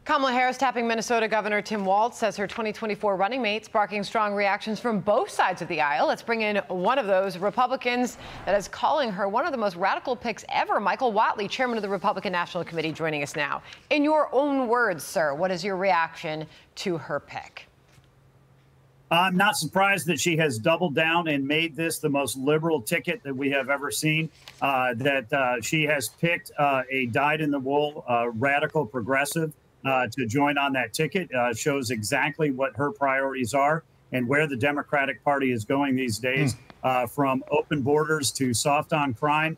Kamala Harris tapping Minnesota Governor Tim Walz says her 2024 running mate, sparking strong reactions from both sides of the aisle. Let's bring in one of those Republicans that is calling her one of the most radical picks ever. Michael Whatley, chairman of the Republican National Committee, joining us now. In your own words, sir, what is your reaction to her pick? I'm not surprised that she has doubled down and made this the most liberal ticket that we have ever seen, she has picked a dyed-in-the-wool radical progressive to join on that ticket. Shows exactly what her priorities are and where the Democratic Party is going these days, from open borders to soft on crime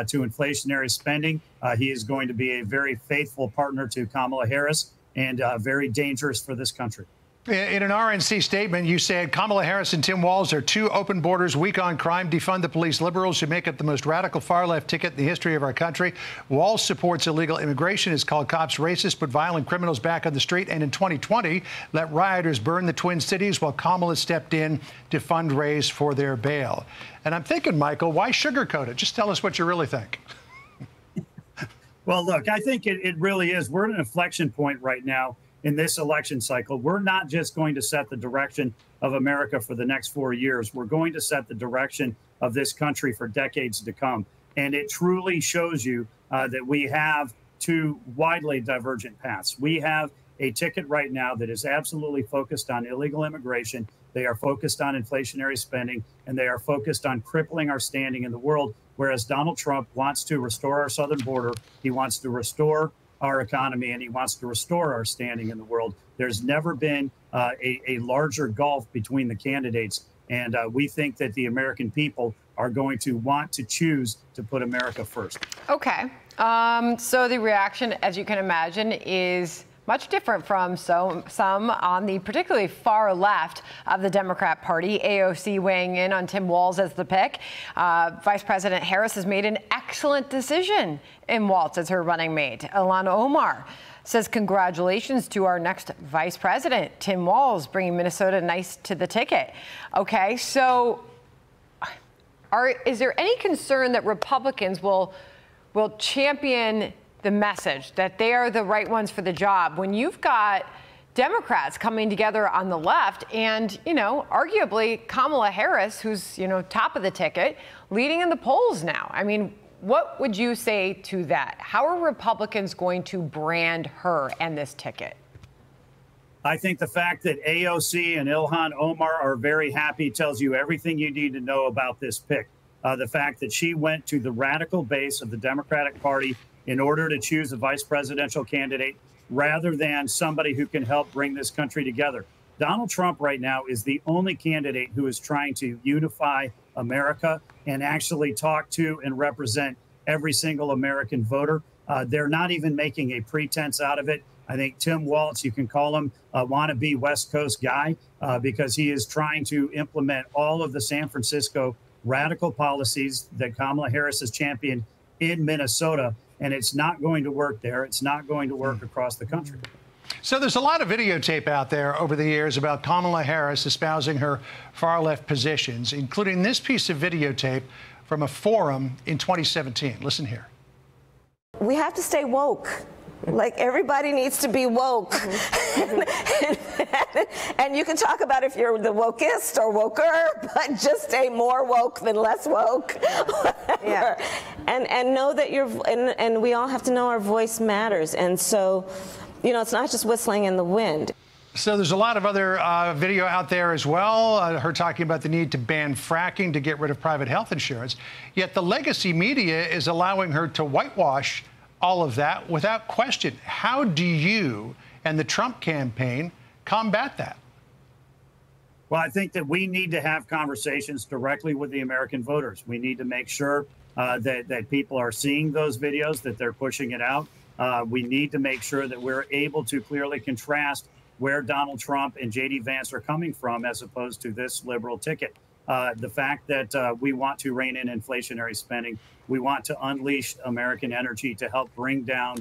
to inflationary spending. He is going to be a very faithful partner to Kamala Harris and very dangerous for this country. In an RNC statement, you said Kamala Harris and Tim Walz are two open borders, weak on crime, defund the police liberals who make up the most radical far-left ticket in the history of our country. Walz supports illegal immigration, has called cops racist, put violent criminals back on the street, and in 2020 let rioters burn the Twin Cities while Kamala stepped in to fundraise for their bail. And I'm thinking, Michael, why sugarcoat it? Just tell us what you really think. Well, look, I think it really is. We're at an inflection point right now in this election cycle. We're not just going to set the direction of America for the next 4 years. We're going to set the direction of this country for decades to come. And it truly shows you that we have two widely divergent paths. We have a ticket right now that is absolutely focused on illegal immigration. They are focused on inflationary spending, and they are focused on crippling our standing in the world. Whereas Donald Trump wants to restore our southern border. He wants to restore our economy, and he wants to restore our standing in the world. There's never been a larger gulf between the candidates, and we think that the American people are going to want to choose to put America first. Okay. So the reaction, as you can imagine, is much different from some on the particularly far left of the Democrat Party. AOC weighing in on Tim Walz as the pick. Vice President Harris has made an excellent decision in Walz as her running mate. Ilhan Omar says congratulations to our next vice president, Tim Walz, bringing Minnesota nice to the ticket. Okay, so is there any concern that Republicans will champion the message that they are the right ones for the job when you've got Democrats coming together on the left and, arguably Kamala Harris, who's, top of the ticket, leading in the polls now? I mean, what would you say to that? How are Republicans going to brand her and this ticket? I think the fact that AOC and Ilhan Omar are very happy tells you everything you need to know about this pick. The fact that she went to the radical base of the Democratic Party in order to choose a vice presidential candidate rather than somebody who can help bring this country together. Donald Trump right now is the only candidate who is trying to unify America and actually talk to and represent every single American voter. They're not even making a pretense out of it. I think Tim Walz, you can call him a wannabe West Coast guy because he is trying to implement all of the San Francisco radical policies that Kamala Harris has championed in Minnesota. And it's not going to work there. It's not going to work across the country. So there's a lot of videotape out there over the years about Kamala Harris espousing her far-left positions, including this piece of videotape from a forum in 2017. Listen here. We have to stay woke. Like, everybody needs to be woke. And you can talk about if you're the wokest or woker, but just stay more woke than less woke. Yeah. And know that and we all have to know our voice matters. And so, it's not just whistling in the wind. So there's a lot of other video out there as well, her talking about the need to ban fracking to get rid of private health insurance. Yet the legacy media is allowing her to whitewash all of that without question. How do you and the Trump campaign combat that? Well, I think that we need to have conversations directly with the American voters. We need to make sure that people are seeing those videos, that they're pushing it out. We need to make sure that we're able to clearly contrast where Donald Trump and J.D. Vance are coming from as opposed to this liberal ticket. The fact that we want to rein in inflationary spending, we want to unleash American energy to help bring down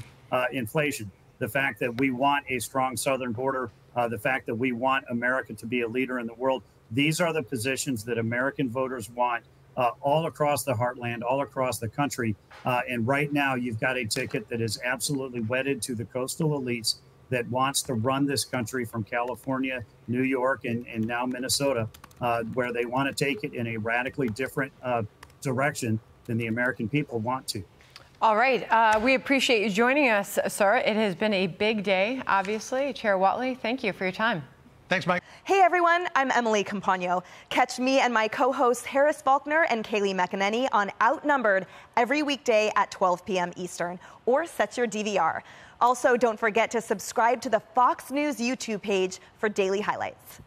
inflation. The fact that we want a strong southern border, the fact that we want America to be a leader in the world. These are the positions that American voters want all across the heartland, all across the country. And right now, you've got a ticket that is absolutely wedded to the coastal elites that wants to run this country from California, New York, and now Minnesota, where they want to take it in a radically different direction than the American people want to. All right. We appreciate you joining us, sir. It has been a big day, obviously. Chair Whatley, thank you for your time. Thanks, Mike. Hey, everyone. I'm Emily Campagno. Catch me and my co-hosts Harris Faulkner and Kaylee McEnany on Outnumbered every weekday at 12 p.m. Eastern, or set your DVR. Also, don't forget to subscribe to the Fox News YouTube page for daily highlights.